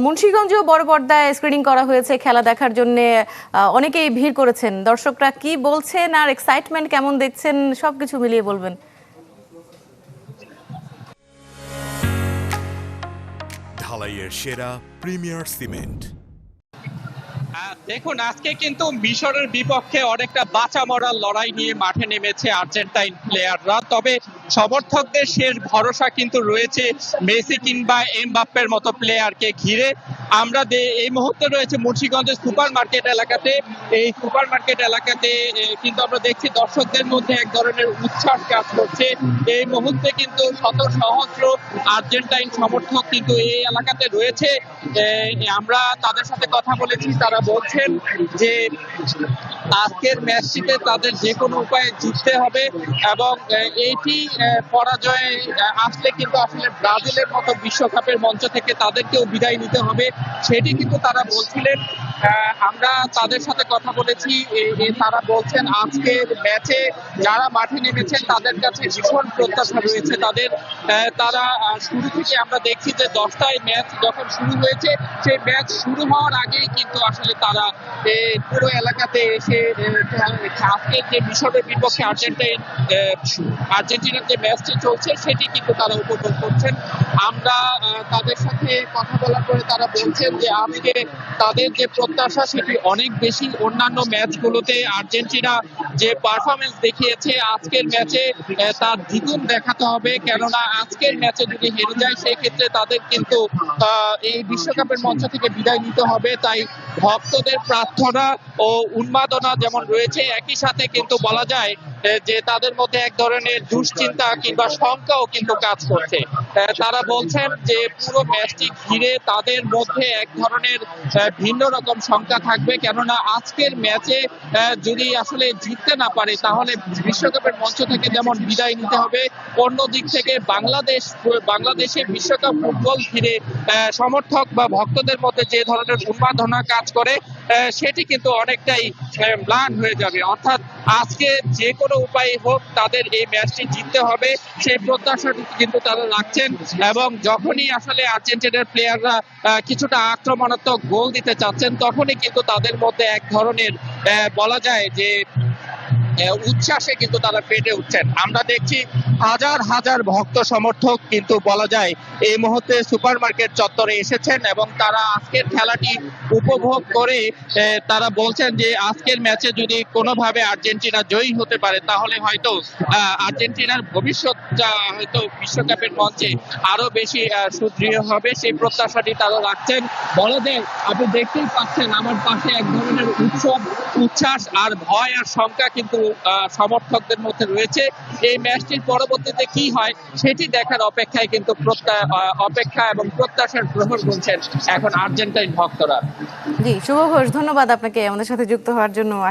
মুন্সিগঞ্জেও বড় পর্দায় স্ক্রিনিং করা হয়েছে খেলা দেখার জন্য। অনেকেই ভিড় করেছেন। দর্শকরা কি বলছেন আর এক্সাইটমেন্ট কেমন দেখছেন সবকিছু মিলিয়ে বলবেন। ঢালাইয়ের সেরা প্রিমিয়ার সিমেন্ট। দেখুন, আজকে কিন্তু মিশরের বিপক্ষে অনেকটা বাঁচা মরার লড়াই নিয়ে মাঠে নেমেছে আর্জেন্টাইন প্লেয়াররা। তবে সমর্থকদের শেষ ভরসা কিন্তু রয়েছে মেসি কিংবা এমবাপ্পের মতো প্লেয়ারকে ঘিরে। আমরা এই মুহূর্তে রয়েছে মুন্সিগঞ্জের সুপার মার্কেট এলাকাতে। এই সুপার মার্কেট এলাকাতে কিন্তু আমরা দেখছি দর্শকদের মধ্যে এক ধরনের উচ্ছ্বাস কাজ করছে। এই মুহূর্তে কিন্তু শত সহস্র আর্জেন্টাইন সমর্থক কিন্তু এই এলাকাতে রয়েছে। আমরা তাদের সাথে কথা বলেছি, তারা বলছেন যে আজকের ম্যাচটিতে তাদের যে কোনো উপায়ে জিততে হবে এবং এইটি পরাজয়ে আসলে কিন্তু আসলে ব্রাজিলের মতো বিশ্বকাপের মঞ্চ থেকে তাদেরকেও বিদায় নিতে হবে, সেটি কিন্তু তারা বলছিলেন। আমরা তাদের সাথে কথা বলেছি, তারা বলছেন আজকের ম্যাচে যারা মাঠে নেমেছেন তাদের কাছে ভীষণ প্রত্যাশা রয়েছে তাদের। তারা শুরু থেকে আমরা দেখছি যে 10টায় ম্যাচ যখন শুরু হয়েছে, সেই ম্যাচ শুরু হওয়ার আগেই কিন্তু আসলে তারা পুরো এলাকাতে এসে আজকের যে মিশরের বিপক্ষে আর্জেন্টিনার যে ম্যাচটি চলছে সেটি কিন্তু তারা উপভোগ করছেন। আমরা তাদের সাথে কথা বলার পরে তারা বলছেন যে আজকে তাদের যে প্রত্যাশা সেটি অনেক বেশি। অন্যান্য ম্যাচগুলোতে আর্জেন্টিনা যে পারফরমেন্স দেখিয়েছে, আজকের ম্যাচে তার দ্বিগুণ দেখাতে হবে, কেননা আজকের ম্যাচে যদি হেরে যায় সেই ক্ষেত্রে তাদের কিন্তু এই বিশ্বকাপের মঞ্চ থেকে বিদায় নিতে হবে। তাই ভক্তদের প্রার্থনা ও উন্মাদনা যেমন রয়েছে, একই সাথে কিন্তু বলা যায় যে তাদের মধ্যে এক ধরনের দুশ্চিন্তা কিংবা শঙ্কাও কিন্তু কাজ করছে। তারা বলছেন যে পুরো ম্যাচটি ঘিরে তাদের মধ্যে এক ধরনের ভিন্ন রকম শঙ্কা থাকবে, কেননা আজকের ম্যাচে যদি আসলে জিততে না পারে তাহলে বিশ্বকাপের মঞ্চ থেকে যেমন বিদায় নিতে হবে, অন্য দিক থেকে বাংলাদেশে বিশ্বকাপ ফুটবল ঘিরে সমর্থক বা ভক্তদের মধ্যে যে ধরনের উন্মাদনা কাজ করে সেটি কিন্তু অনেকটাই ম্লান হয়ে যাবে। অর্থাৎ আজকে যে কোনো উপায়ে হোক তাদের এই ম্যাচটি জিততে হবে, সেই প্রত্যাশাটি কিন্তু তারা রাখছেন। এবং যখনই আসলে আর্জেন্টিনার প্লেয়াররা কিছুটা আক্রমণাত্মক গোল দিতে চাচ্ছেন, তখনই কিন্তু তাদের মধ্যে এক ধরনের বলা যায় যে উচ্ছ্বাসে কিন্তু তারা পেটে উঠছেন। আমরা দেখছি হাজার হাজার ভক্ত সমর্থক কিন্তু বলা যায় এই মুহূর্তে সুপার মার্কেট চত্বরে এসেছেন এবং তারা আজকের খেলাটি উপভোগ করে তারা বলছেন যে আজকের ম্যাচে যদি কোনোভাবে আর্জেন্টিনা জয়ী হতে পারে তাহলে হয়তো আর্জেন্টিনার ভবিষ্যৎটা হয়তো বিশ্বকাপের মঞ্চে আরো বেশি সুদৃঢ় হবে, সেই প্রত্যাশাটি তারা রাখছেন। বলা যায় আপনি দেখতেই পাচ্ছেন আমার পাশে এক ধরনের উচ্ছ্বাস আর ভয় আর শঙ্কা কিন্তু সমর্থকদের মধ্যে রয়েছে। এই ম্যাচটির পরবর্তীতে কি হয় সেটি দেখার অপেক্ষায় কিন্তু অপেক্ষা এবং প্রত্যাশার গ্রহণ করছেন এখন আর্জেন্টাইন ভক্তরা। জি, শুভ ঘোষ, ধন্যবাদ আপনাকে আমাদের সাথে যুক্ত হওয়ার জন্য।